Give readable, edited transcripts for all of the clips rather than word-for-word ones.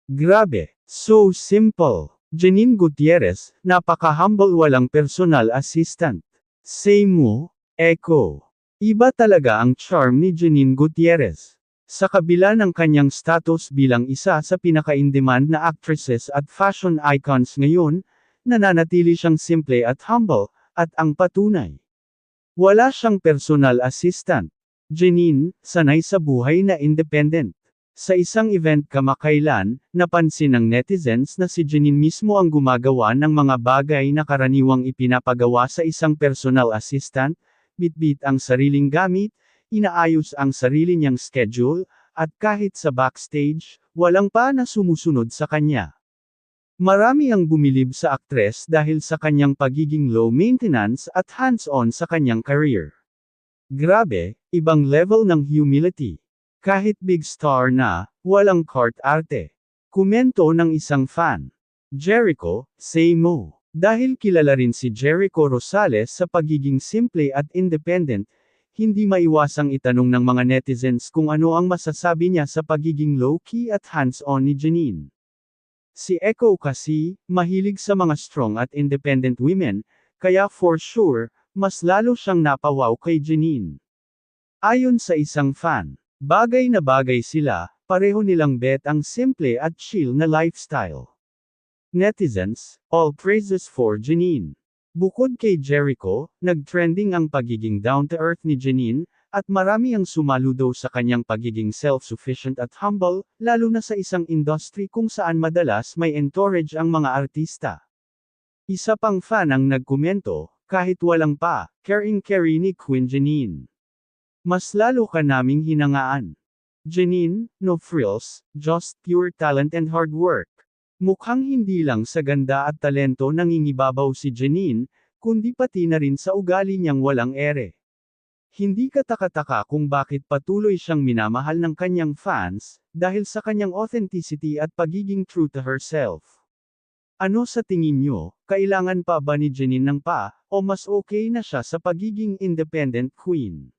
Grabe, so simple. Janine Gutierrez, napaka-humble, walang personal assistant. Say mo, echo. Iba talaga ang charm ni Janine Gutierrez. Sa kabila ng kanyang status bilang isa sa pinaka-in-demand na actresses at fashion icons ngayon, nananatili siyang simple at humble, at ang patunay. Wala siyang personal assistant. Janine, sanay sa buhay na independent. Sa isang event kamakailan, napansin ng netizens na si Janine mismo ang gumagawa ng mga bagay na karaniwang ipinapagawa sa isang personal assistant, bitbit ang sariling gamit, inaayos ang sarili niyang schedule, at kahit sa backstage, walang pa na sumusunod sa kanya. Marami ang bumilib sa aktres dahil sa kanyang pagiging low maintenance at hands-on sa kanyang career. Grabe, ibang level ng humility. Kahit big star na, walang court arte. Komento ng isang fan. Jericho, say mo. Dahil kilala rin si Jericho Rosales sa pagiging simple at independent, hindi maiwasang itanong ng mga netizens kung ano ang masasabi niya sa pagiging low-key at hands-on ni Janine. Si Echo kasi, mahilig sa mga strong at independent women, kaya for sure, mas lalo siyang napawaw kay Janine. Ayon sa isang fan, bagay na bagay sila, pareho nilang bet ang simple at chill na lifestyle. Netizens, all praises for Janine. Bukod kay Jericho, nag-trending ang pagiging down-to-earth ni Janine, at marami ang sumaludo sa kanyang pagiging self-sufficient at humble, lalo na sa isang industry kung saan madalas may entourage ang mga artista. Isa pang fan ang nagkomento, kahit walang pa, caring-caring ni Queen Janine. Mas lalo ka naming hinangaan. Janine, no frills, just pure talent and hard work. Mukhang hindi lang sa ganda at talento nangingibabaw si Janine, kundi pati na rin sa ugali niyang walang ere. Hindi katakataka kung bakit patuloy siyang minamahal ng kanyang fans, dahil sa kanyang authenticity at pagiging true to herself. Ano sa tingin nyo, kailangan pa ba ni Janine ng pa, o mas okay na siya sa pagiging independent queen?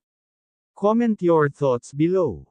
Comment your thoughts below.